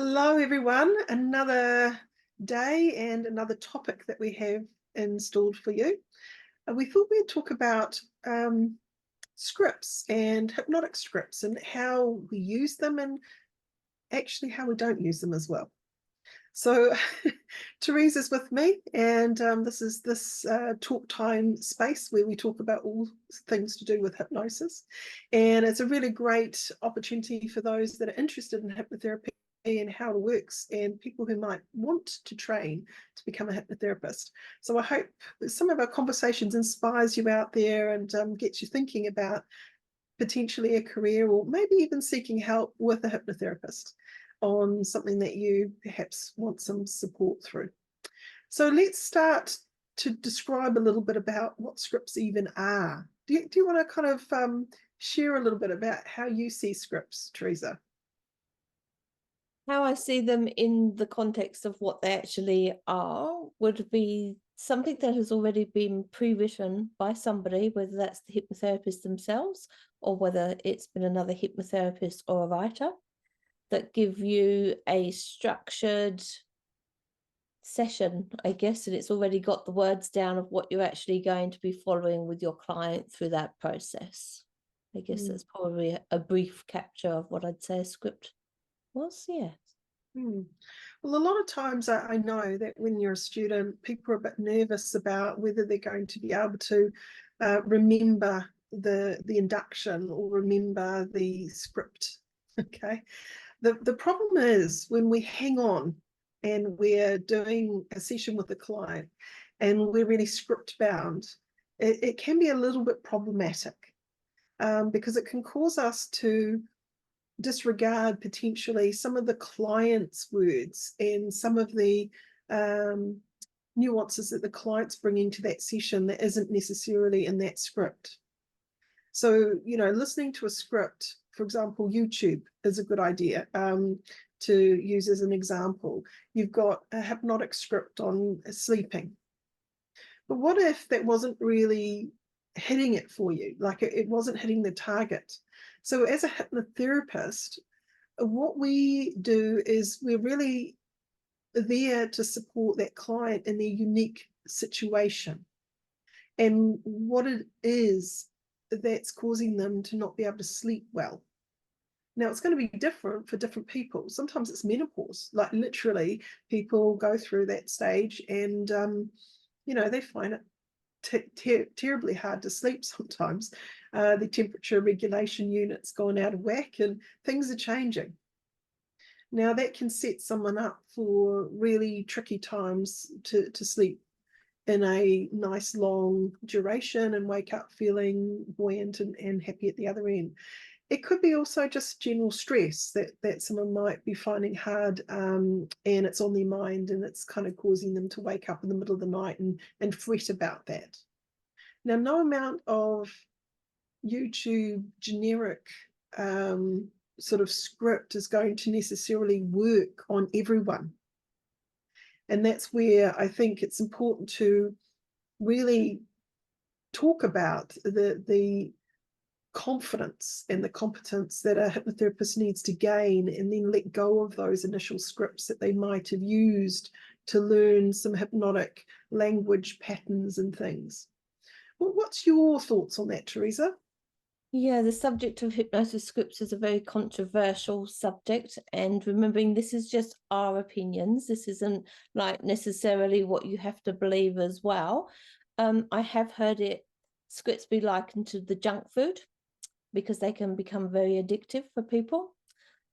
Hello, everyone. Another day and another topic that we have installed for you. We thought we'd talk about scripts and hypnotic scripts and how we use them and actually how we don't use them as well. So Teresa's with me, and this is this talk time space where we talk about all things to do with hypnosis. And it's a really great opportunity for those that are interested in hypnotherapy and how it works, and people who might want to train to become a hypnotherapist. So I hope some of our conversations inspires you out there and gets you thinking about potentially a career or maybe even seeking help with a hypnotherapist on something that you perhaps want some support through. So let's start to describe a little bit about what scripts even are. Do you want to kind of share a little bit about how you see scripts, Teresa? How I see them in the context of what they actually are would be something that has already been pre-written by somebody, whether that's the hypnotherapist themselves or whether it's been another hypnotherapist or a writer, that give you a structured session, I guess, and it's already got the words down of what you're actually going to be following with your client through that process. I guess that's probably a brief capture of what I'd say a script was, yes. Well, a lot of times I know that when you're a student, people are a bit nervous about whether they're going to be able to remember the induction or remember the script. Okay. The problem is when we hang on and we're doing a session with a client and we're really script bound, it can be a little bit problematic because it can cause us to disregard potentially some of the client's words and some of the nuances that the client's bringing to that session that isn't necessarily in that script. So, listening to a script, for example, YouTube is a good idea to use as an example. You've got a hypnotic script on sleeping. But what if that wasn't really hitting it for you? Like it wasn't hitting the target. So as a hypnotherapist, what we do is we're really there to support that client in their unique situation and what it is that's causing them to not be able to sleep well. Now, it's going to be different for different people. Sometimes it's menopause, like literally people go through that stage and, they find it terribly hard to sleep sometimes. The temperature regulation unit's gone out of whack and things are changing. Now, that can set someone up for really tricky times to sleep in a nice long duration and wake up feeling buoyant and happy at the other end. It could be also just general stress that someone might be finding hard and it's on their mind and it's kind of causing them to wake up in the middle of the night and fret about that. Now, no amount of YouTube generic sort of script is going to necessarily work on everyone. And that's where I think it's important to really talk about the confidence and the competence that a hypnotherapist needs to gain, and then let go of those initial scripts that they might have used to learn some hypnotic language patterns and things. Well, what's your thoughts on that, Teresa? Yeah, the subject of hypnosis scripts is a very controversial subject, and remembering this is just our opinions. This isn't like necessarily what you have to believe as well. I have heard scripts be likened to the junk food because they can become very addictive for people.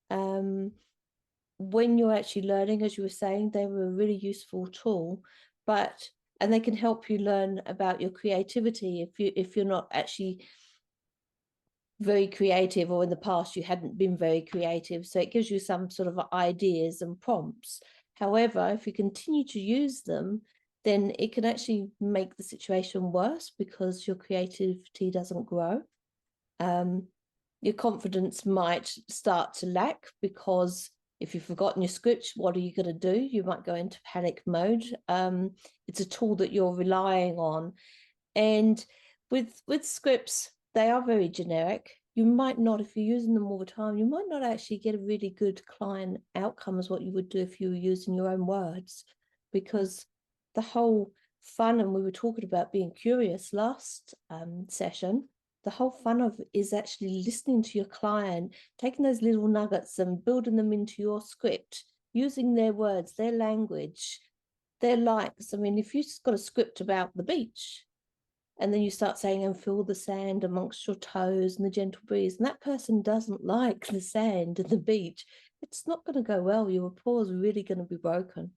When you're actually learning, as you were saying, they were a really useful tool, and they can help you learn about your creativity if you're not actually very creative, or in the past you hadn't been very creative. So it gives you some sort of ideas and prompts. However, if you continue to use them, then it can actually make the situation worse because your creativity doesn't grow. Your confidence might start to lack because if you've forgotten your script, what are you going to do? You might go into panic mode. It's a tool that you're relying on. And with scripts, they are very generic. you might not, if you're using them all the time, you might not actually get a really good client outcome as what you would do if you were using your own words, because the whole fun, and we were talking about being curious last session, the whole fun of it is actually listening to your client, taking those little nuggets and building them into your script, using their words, their language, their likes. I mean, if you've got a script about the beach, and then you start saying, and feel the sand amongst your toes and the gentle breeze, and that person doesn't like the sand and the beach, it's not going to go well. Your rapport is really going to be broken.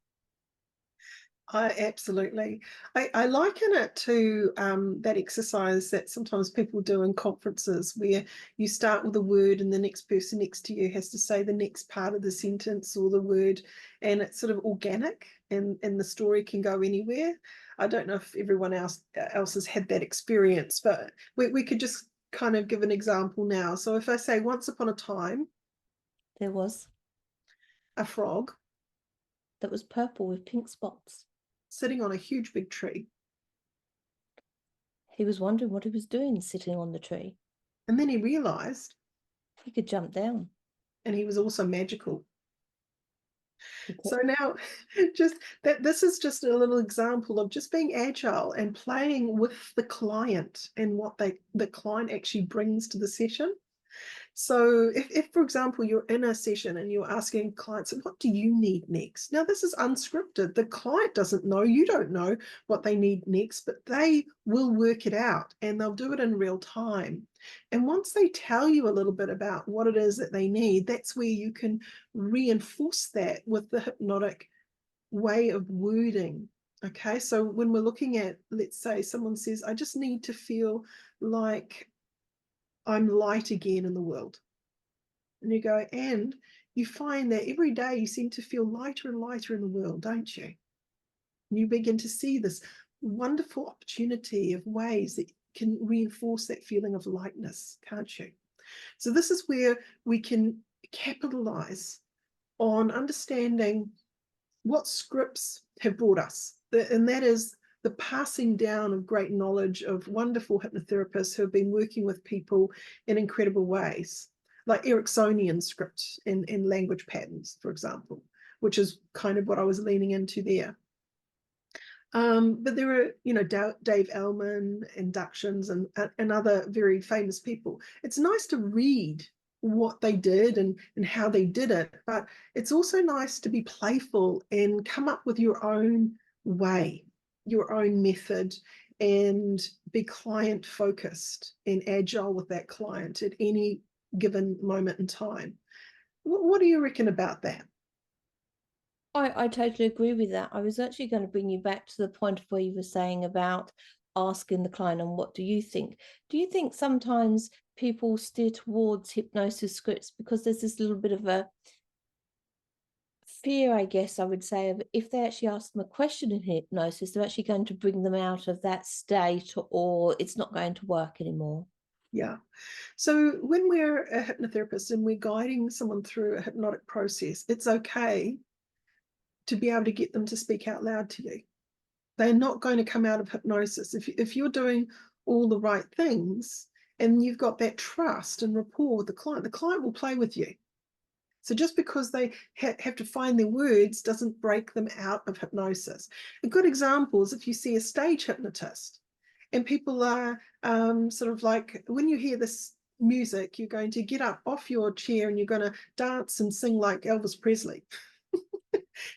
Absolutely. I liken it to that exercise that sometimes people do in conferences where you start with a word and the next person next to you has to say the next part of the sentence or the word, and it's sort of organic and the story can go anywhere. I don't know if everyone else has had that experience, but we could just kind of give an example now. So if I say once upon a time, There was a frog that was purple with pink spots. sitting on a huge big tree, He was wondering what he was doing sitting on the tree. and then he realized, He could jump down. and he was also magical. Okay. So now, just that this is just a little example of just being agile and playing with the client and what the client actually brings to the session. So if, for example, you're in a session and you're asking clients, what do you need next? Now, this is unscripted. The client doesn't know, you don't know what they need next, but they will work it out and they'll do it in real time. And once they tell you a little bit about what it is that they need, that's where you can reinforce that with the hypnotic way of wording. Okay, so when we're looking at, let's say someone says, I just need to feel like I'm light again in the world. And you go, and you find that every day you seem to feel lighter and lighter in the world, don't you? And you begin to see this wonderful opportunity of ways that can reinforce that feeling of lightness, can't you? So this is where we can capitalize on understanding what scripts have brought us, and that is the passing down of great knowledge of wonderful hypnotherapists who have been working with people in incredible ways, like Ericksonian script and language patterns, for example, which is kind of what I was leaning into there. But there are, Dave Ellman, inductions, and other very famous people. It's nice to read what they did and how they did it, but it's also nice to be playful and come up with your own way, your own method, and be client focused and agile with that client at any given moment in time. What do you reckon about that? I totally agree with that. I was actually going to bring you back to the point of where you were saying about asking the client, and what do you think? Do you think sometimes people steer towards hypnosis scripts because there's this little bit of a fear, I guess I would say, of if they actually ask them a question in hypnosis, they're actually going to bring them out of that state, or it's not going to work anymore? Yeah. So when we're a hypnotherapist and we're guiding someone through a hypnotic process, it's okay to be able to get them to speak out loud to you. They're not going to come out of hypnosis. If you're doing all the right things and you've got that trust and rapport with the client will play with you. So just because they have to find their words doesn't break them out of hypnosis. A good example is if you see a stage hypnotist and people are sort of like, when you hear this music, you're going to get up off your chair and you're going to dance and sing like Elvis Presley.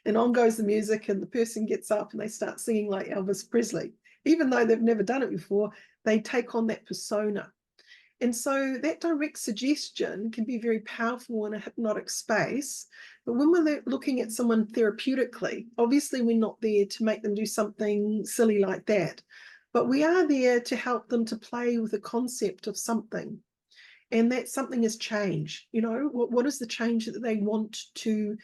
And on goes the music and the person gets up and they start singing like Elvis Presley. Even though they've never done it before, they take on that persona. And so that direct suggestion can be very powerful in a hypnotic space. But when we're looking at someone therapeutically, obviously we're not there to make them do something silly like that. But we are there to help them to play with the concept of something. And that something is change. What is the change that they want to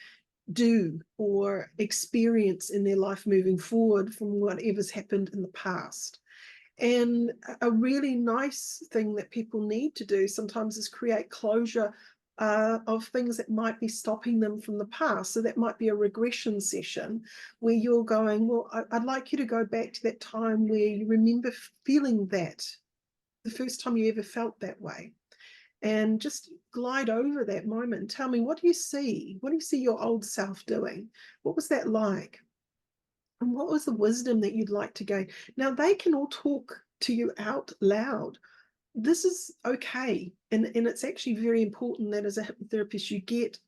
do or experience in their life moving forward from whatever's happened in the past? And a really nice thing that people need to do sometimes is create closure of things that might be stopping them from the past. So that might be a regression session where you're going, well, I'd like you to go back to that time where you remember feeling that, the first time you ever felt that way. and just glide over that moment and tell me, what do you see? What do you see your old self doing? What was that like? And what was the wisdom that you'd like to gain? Now, they can all talk to you out loud. This is okay. And it's actually very important that as a hypnotherapist, you get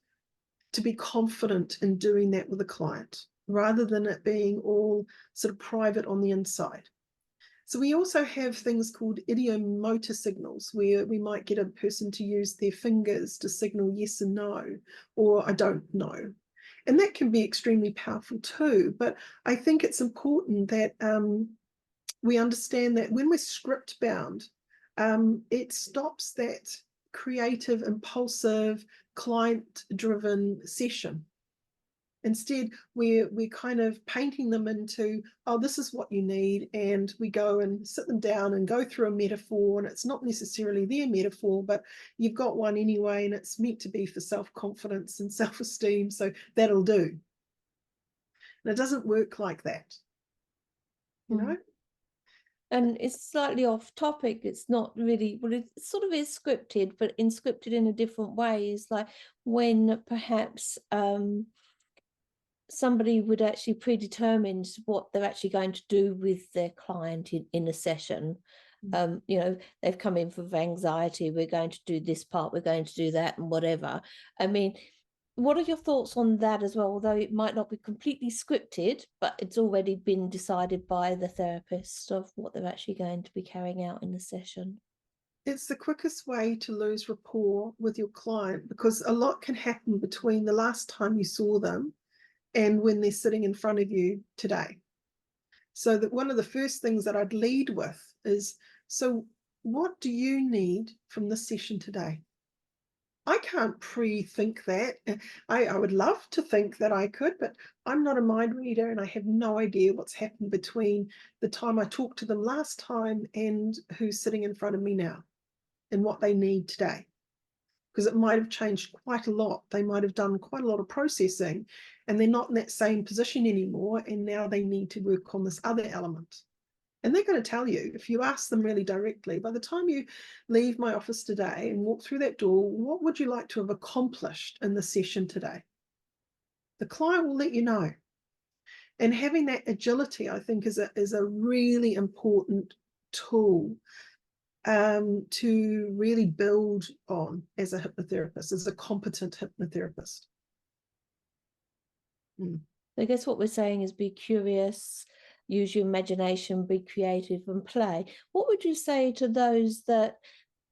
to be confident in doing that with a client rather than it being all sort of private on the inside. So we also have things called idiomotor signals, where we might get a person to use their fingers to signal yes and no, or I don't know. And that can be extremely powerful too. But I think it's important that we understand that when we're script bound, it stops that creative, impulsive, client-driven session. Instead, we're kind of painting them into, oh, this is what you need, and we go and sit them down and go through a metaphor, and it's not necessarily their metaphor, but you've got one anyway, and it's meant to be for self-confidence and self-esteem, so that'll do. And it doesn't work like that, you know? And it's slightly off topic. It's not really, well, it sort of is scripted, but scripted in a different way. It's like when perhaps somebody would actually predetermine what they're actually going to do with their client in a session. You know, they've come in for anxiety, we're going to do this part, we're going to do that, and whatever. I mean, what are your thoughts on that as well? Although it might not be completely scripted, but it's already been decided by the therapist of what they're actually going to be carrying out in the session. It's the quickest way to lose rapport with your client, because a lot can happen between the last time you saw them and when they're sitting in front of you today. So that one of the first things that I'd lead with is, so what do you need from this session today? I can't pre-think that. I would love to think that I could, but I'm not a mind reader and I have no idea what's happened between the time I talked to them last time and who's sitting in front of me now and what they need today. Because it might have changed quite a lot. They might have done quite a lot of processing and they're not in that same position anymore, and now they need to work on this other element. And they're going to tell you, if you ask them really directly, by the time you leave my office today and walk through that door, what would you like to have accomplished in the session today? The client will let you know. And having that agility, I think, is a really important tool to really build on as a hypnotherapist, as a competent hypnotherapist. I guess what we're saying is be curious, use your imagination, be creative and play. What would you say to those that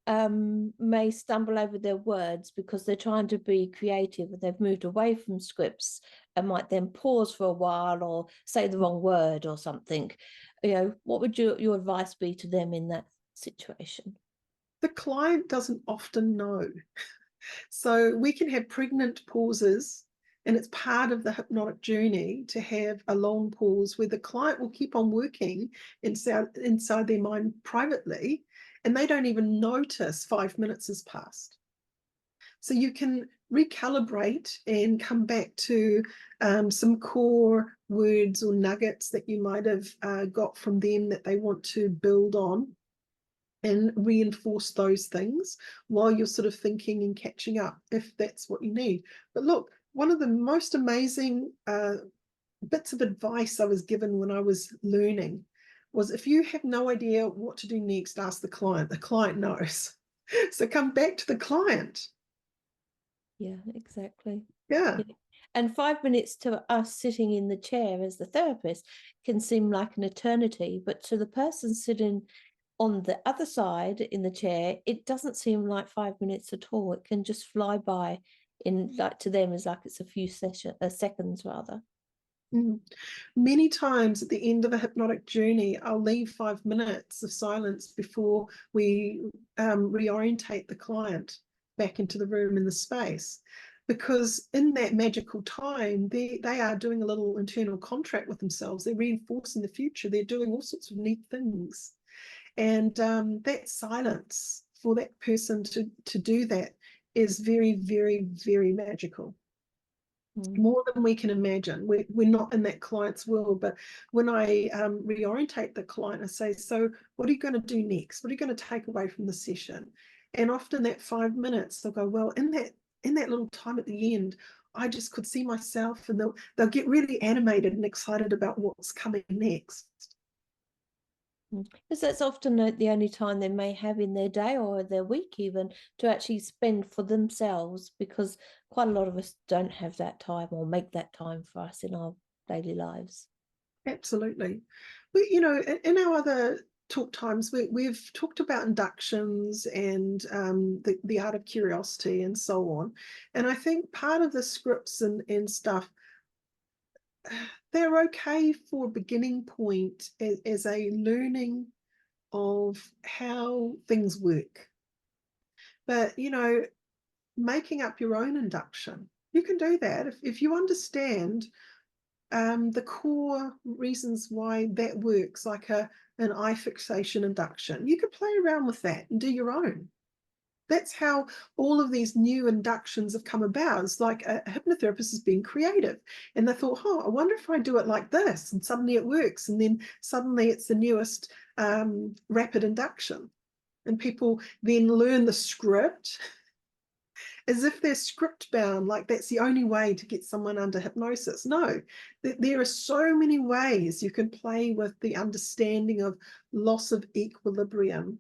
may stumble over their words because they're trying to be creative and they've moved away from scripts and might then pause for a while or say the wrong word or something? You know, what would your advice be to them in that situation? The client doesn't often know. So we can have pregnant pauses, and it's part of the hypnotic journey to have a long pause where the client will keep on working inside their mind privately, and they don't even notice 5 minutes has passed. So you can recalibrate and come back to some core words or nuggets that you might have got from them that they want to build on, and reinforce those things while you're sort of thinking and catching up, if that's what you need. But look, one of the most amazing bits of advice I was given when I was learning was, if you have no idea what to do next, ask the client. The client knows. So come back to the client. Yeah, exactly. Yeah. And 5 minutes to us sitting in the chair as the therapist can seem like an eternity, but to the person sitting on the other side in the chair, it doesn't seem like 5 minutes at all. It can just fly by, in like to them as like it's a few seconds rather. Many times at the end of a hypnotic journey, I'll leave 5 minutes of silence before we reorientate the client back into the room and the space, because in that magical time, they are doing a little internal contract with themselves. They're reinforcing the future. They're doing all sorts of neat things. And that silence for that person to do that is very, very, very magical. More than we can imagine. We're not in that client's world, but when I reorientate the client, I say, so what are you going to do next? What are you going to take away from the session? And often that 5 minutes, they'll go, well, in that little time at the end, I just could see myself, and they'll get really animated and excited about what's coming next. Because that's often the only time they may have in their day or their week even to actually spend for themselves, because quite a lot of us don't have that time or make that time for us in our daily lives. Absolutely. We, you know, in our other talk times, we've talked about inductions and the art of curiosity and so on. And I think part of the scripts and stuff, they're okay for a beginning point as a learning of how things work. But, you know, making up your own induction, you can do that if you understand the core reasons why that works, like an eye fixation induction. You could play around with that and do your own. That's how all of these new inductions have come about. It's like a hypnotherapist has been creative, and they thought, oh, I wonder if I do it like this, and suddenly it works, and then suddenly it's the newest rapid induction, and people then learn the script as if they're script bound, like that's the only way to get someone under hypnosis. No, there are so many ways you can play with the understanding of loss of equilibrium,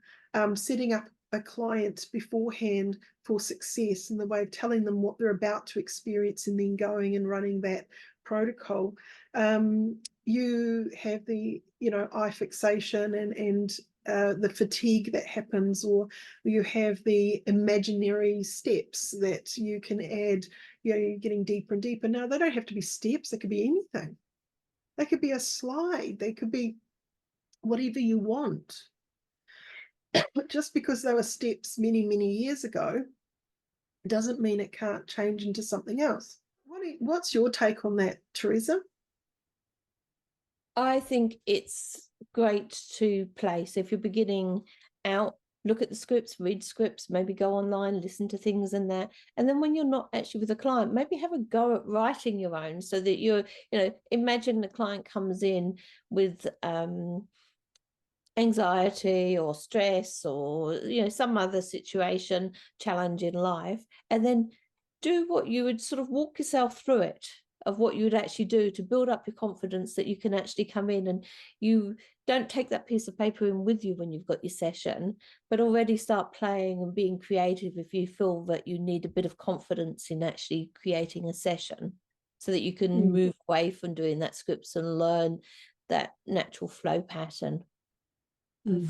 setting up a client beforehand for success in the way of telling them what they're about to experience and then going and running that protocol. You have the, you know, eye fixation and the fatigue that happens, or you have the imaginary steps that you can add. You know, you're getting deeper and deeper. Now, they don't have to be steps. They could be anything. They could be a slide. They could be whatever you want. But just because they were steps many, many years ago doesn't mean it can't change into something else. What's your take on that, Teresa? I think it's great to play. So if you're beginning out, look at the scripts, read scripts, maybe go online, listen to things and that. And then when you're not actually with a client, maybe have a go at writing your own, so that you're, you know, imagine the client comes in with anxiety or stress or, you know, some other situation, challenge in life, and then do what you would sort of walk yourself through it, of what you would actually do to build up your confidence that you can actually come in, and you don't take that piece of paper in with you when you've got your session, but already start playing and being creative if you feel that you need a bit of confidence in actually creating a session, so that you can move away from doing that scripts and learn that natural flow pattern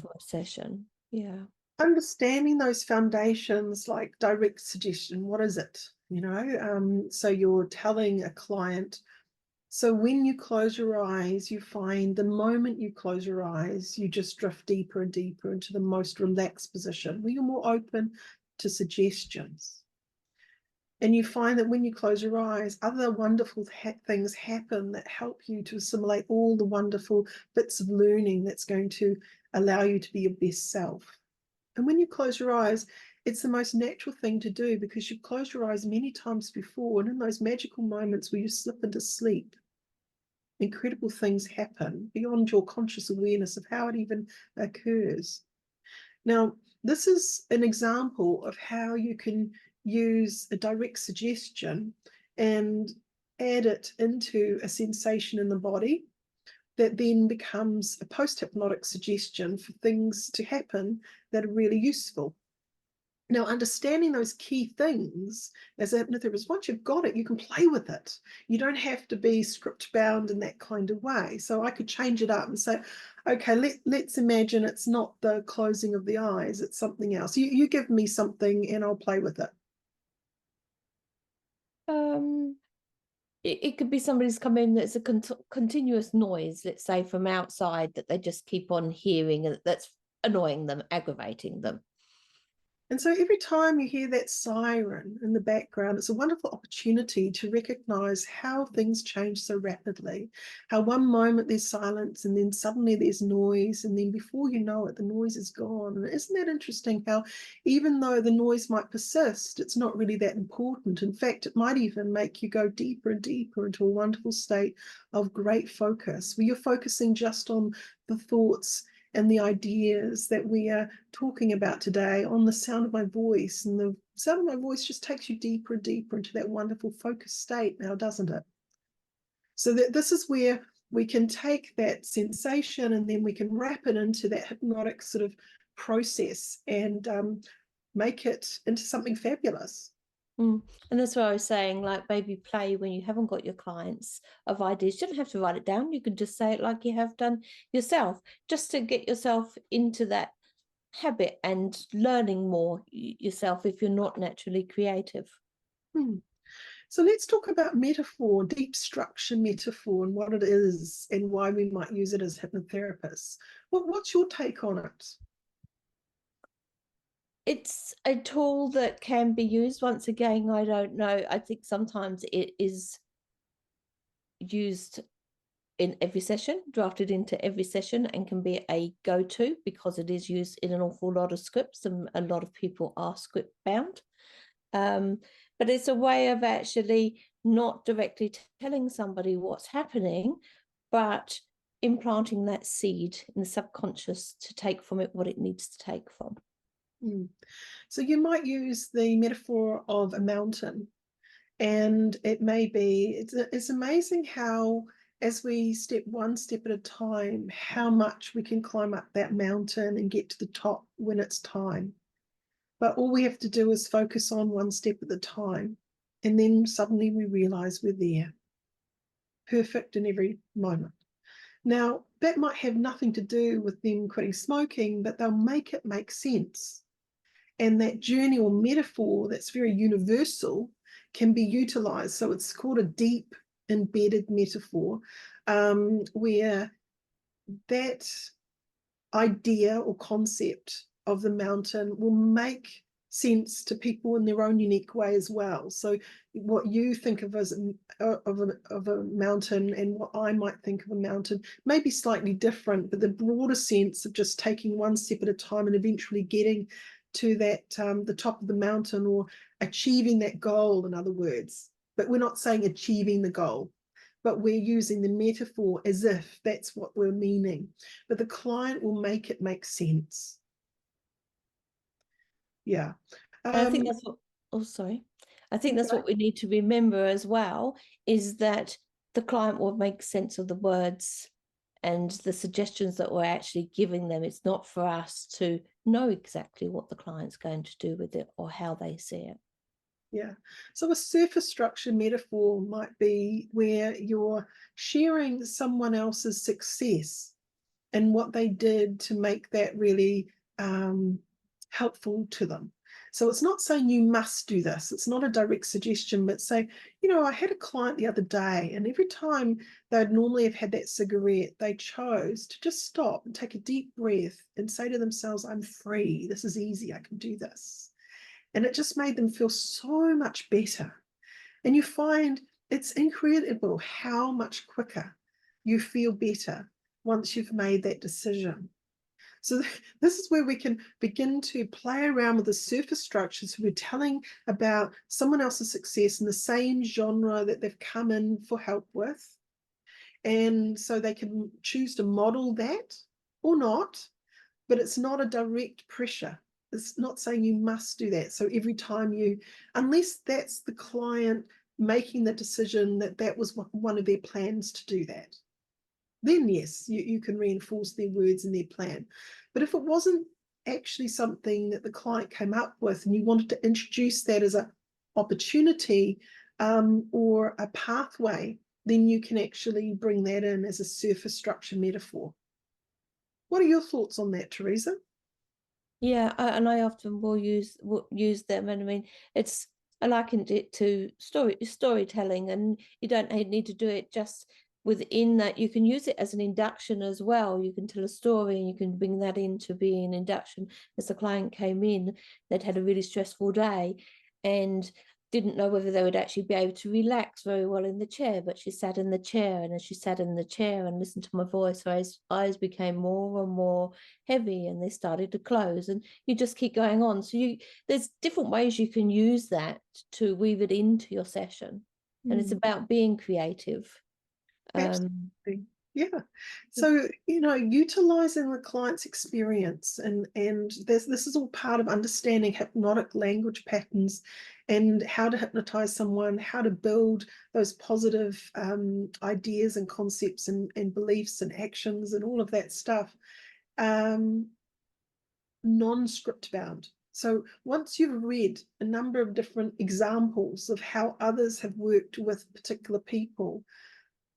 for a session. Yeah. Understanding those foundations, like direct suggestion, what is it? You know, so you're telling a client, so when you close your eyes, you find the moment you close your eyes, you just drift deeper and deeper into the most relaxed position where you're more open to suggestions. And you find that when you close your eyes, other wonderful things happen that help you to assimilate all the wonderful bits of learning that's going to allow you to be your best self. And when you close your eyes, it's the most natural thing to do, because you've closed your eyes many times before. And in those magical moments where you slip into sleep, incredible things happen beyond your conscious awareness of how it even occurs. Now, this is an example of how you can use a direct suggestion and add it into a sensation in the body that then becomes a post-hypnotic suggestion for things to happen that are really useful. Now, understanding those key things as a hypnotherapist, once you've got it, you can play with it. You don't have to be script bound in that kind of way. So I could change it up and say, okay, let's imagine it's not the closing of the eyes, it's something else. You give me something and I'll play with it. It could be somebody's come in that's a continuous noise, let's say from outside, that they just keep on hearing, and that's annoying them, aggravating them. And so every time you hear that siren in the background, it's a wonderful opportunity to recognize how things change so rapidly, how one moment there's silence and then suddenly there's noise, and then before you know it, the noise is gone. And isn't that interesting how even though the noise might persist, it's not really that important. In fact, it might even make you go deeper and deeper into a wonderful state of great focus, where you're focusing just on the thoughts and the ideas that we are talking about today on the sound of my voice. And the sound of my voice just takes you deeper and deeper into that wonderful focused state now, doesn't it? So that this is where we can take that sensation and then we can wrap it into that hypnotic sort of process and make it into something fabulous. And that's what I was saying, like maybe play when you haven't got your clients of ideas. You don't have to write it down. You can just say it like you have done yourself, just to get yourself into that habit and learning more yourself if you're not naturally creative. So let's talk about metaphor, deep structure metaphor, and what it is and why we might use it as hypnotherapists. What's your take on it? It's a tool that can be used. Once again, I don't know. I think sometimes it is used in every session, drafted into every session, and can be a go-to because it is used in an awful lot of scripts, and a lot of people are script bound. But it's a way of actually not directly telling somebody what's happening, but implanting that seed in the subconscious to take from it what it needs to take from. So you might use the metaphor of a mountain, and it may be, it's amazing how, as we step one step at a time, how much we can climb up that mountain and get to the top when it's time. But all we have to do is focus on one step at a time, and then suddenly we realize we're there, perfect in every moment. Now, that might have nothing to do with them quitting smoking, but they'll make it make sense. And that journey or metaphor that's very universal can be utilized. So it's called a deep embedded metaphor, where that idea or concept of the mountain will make sense to people in their own unique way as well. So what you think of as of a mountain and what I might think of a mountain may be slightly different, but the broader sense of just taking one step at a time and eventually getting to that the top of the mountain, or achieving that goal, in other words. But we're not saying achieving the goal, but we're using the metaphor as if that's what we're meaning. But the client will make it make sense. Yeah. I think that's what, oh, sorry. I think that's what we need to remember as well, is that the client will make sense of the words and the suggestions that we're actually giving them. It's not for us to know exactly what the client's going to do with it or how they see it. Yeah. So a surface structure metaphor might be where you're sharing someone else's success and what they did to make that really helpful to them. So it's not saying you must do this. It's not a direct suggestion, but say, you know, I had a client the other day, and every time they'd normally have had that cigarette, they chose to just stop and take a deep breath and say to themselves, I'm free. This is easy. I can do this. And it just made them feel so much better. And you find it's incredible how much quicker you feel better once you've made that decision. So this is where we can begin to play around with the surface structures. We're telling about someone else's success in the same genre that they've come in for help with. And so they can choose to model that or not, but it's not a direct pressure. It's not saying you must do that. So every time you, unless that's the client making the decision that that was one of their plans to do that, then yes, you can reinforce their words and their plan. But if it wasn't actually something that the client came up with and you wanted to introduce that as an opportunity or a pathway, then you can actually bring that in as a surface structure metaphor. What are your thoughts on that, Teresa? Yeah, and I often will use them, and I mean, I likened it to storytelling, and you don't need to do it just within that. You can use it as an induction as well. You can tell a story and you can bring that into being an induction. As the client came in, they'd had a really stressful day and didn't know whether they would actually be able to relax very well in the chair, but she sat in the chair, and as she sat in the chair and listened to my voice, her eyes became more and more heavy and they started to close, and you just keep going on. So there's different ways you can use that to weave it into your session. And it's about being creative. Absolutely. Yeah. So, utilizing the client's experience and this is all part of understanding hypnotic language patterns and how to hypnotize someone, how to build those positive ideas and concepts and beliefs and actions and all of that stuff, non-script bound. So once you've read a number of different examples of how others have worked with particular people,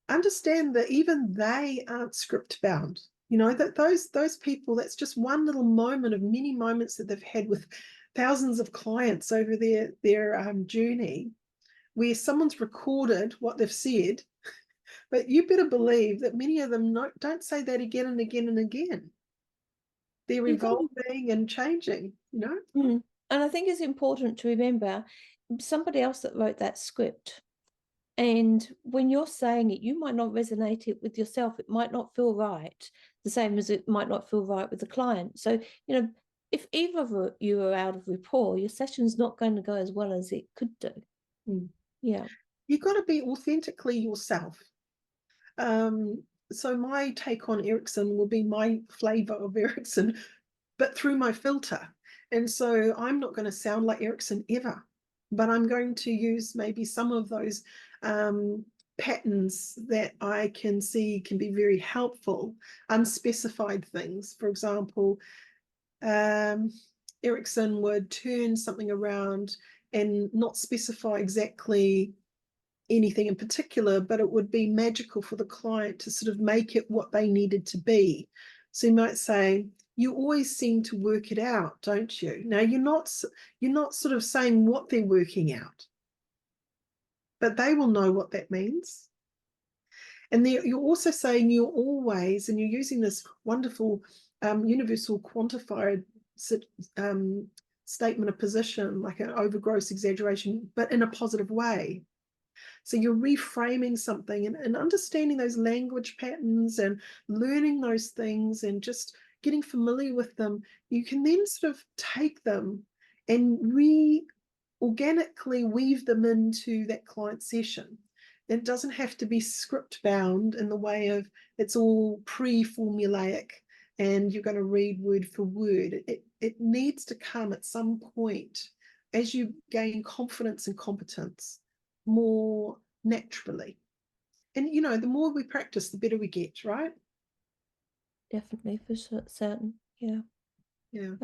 understand that even they aren't script bound. That those people, that's just one little moment of many moments that they've had with thousands of clients over their journey, where someone's recorded what they've said, but you better believe that many of them don't say that again and again and again. They're You've got to evolving and changing. and I think it's important to remember somebody else that wrote that script. And when you're saying it, you might not resonate it with yourself. It might not feel right, the same as it might not feel right with the client. So, if either of you are out of rapport, your session's not going to go as well as it could do. Yeah. You've got to be authentically yourself. So my take on Erickson will be my flavor of Erickson, but through my filter. And so I'm not going to sound like Erickson ever, but I'm going to use maybe some of those patterns that I can see can be very helpful, unspecified things. For example, Erickson would turn something around and not specify exactly anything in particular, but it would be magical for the client to sort of make it what they needed to be. So you might say, you always seem to work it out, don't you? Now you're not sort of saying what they're working out, but they will know what that means. And you're also saying you're always, and you're using this wonderful universal quantifier statement of position, like an overgross exaggeration, but in a positive way. So you're reframing something and understanding those language patterns and learning those things and just getting familiar with them. You can then sort of take them and organically weave them into that client session. It doesn't have to be script bound in the way of it's all pre-formulaic and you're going to read word for word. It needs to come at some point as you gain confidence and competence more naturally. And the more we practice, the better we get, right? Definitely, for certain. Yeah. Yeah.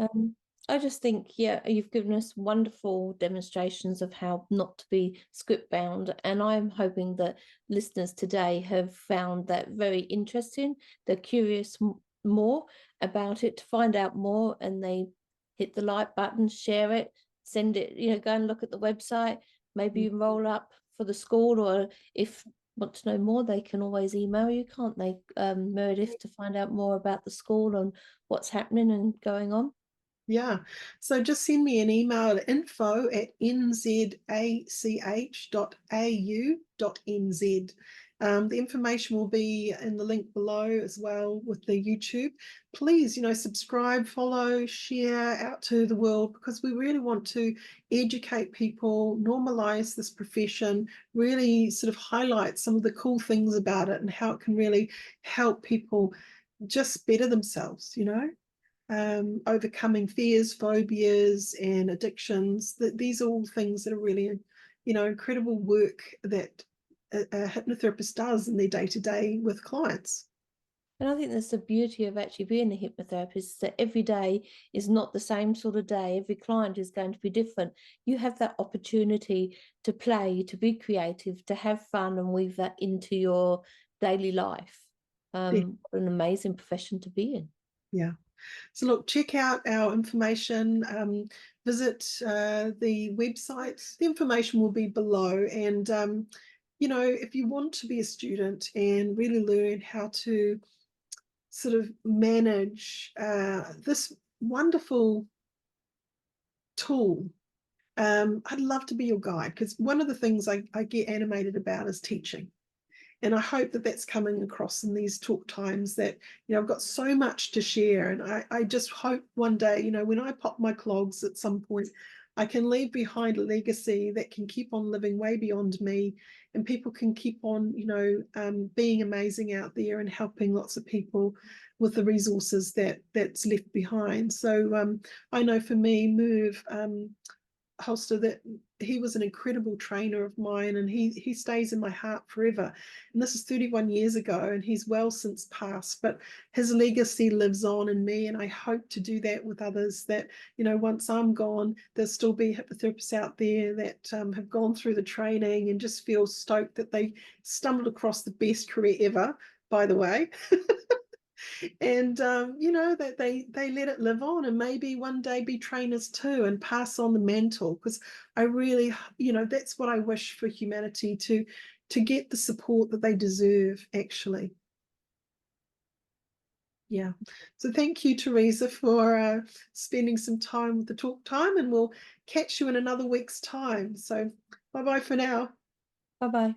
I just think, you've given us wonderful demonstrations of how not to be script bound. And I'm hoping that listeners today have found that very interesting. They're curious more about it, to find out more, and they hit the like button, share it, send it, go and look at the website, maybe enroll up for the school, or if want to know more, they can always email you, can't they, Meredith, to find out more about the school and what's happening and going on. Yeah. So just send me an email at info@nzach.au.nz. The information will be in the link below as well with the YouTube. Please, subscribe, follow, share out to the world, because we really want to educate people, normalize this profession, really sort of highlight some of the cool things about it and how it can really help people just better themselves, overcoming fears, phobias, and addictions. These are all things that are really, incredible work that a hypnotherapist does in their day-to-day with clients. And I think that's the beauty of actually being a hypnotherapist, that every day is not the same sort of day. Every client is going to be different. You have that opportunity to play, to be creative, to have fun, and weave that into your daily life. Yeah. What an amazing profession to be in. Yeah. So look, check out our information, visit the website. The information will be below. And, if you want to be a student and really learn how to sort of manage this wonderful tool, I'd love to be your guide, because one of the things I get animated about is teaching. And I hope that that's coming across in these talk times, that, I've got so much to share. And I just hope one day, when I pop my clogs at some point, I can leave behind a legacy that can keep on living way beyond me, and people can keep on, being amazing out there and helping lots of people with the resources that's left behind. So I know for me, Merv Holster, that he was an incredible trainer of mine, and he stays in my heart forever. And this is 31 years ago, and he's well since passed, but his legacy lives on in me, and I hope to do that with others, that once I'm gone, there'll still be hypnotherapists out there that have gone through the training and just feel stoked that they stumbled across the best career ever, by the way. And that they let it live on, and maybe one day be trainers too and pass on the mantle, because I really, that's what I wish for humanity, to get the support that they deserve, actually. Yeah. So thank you, Teresa, for spending some time with the talk time, and we'll catch you in another week's time. So bye bye for now. Bye bye.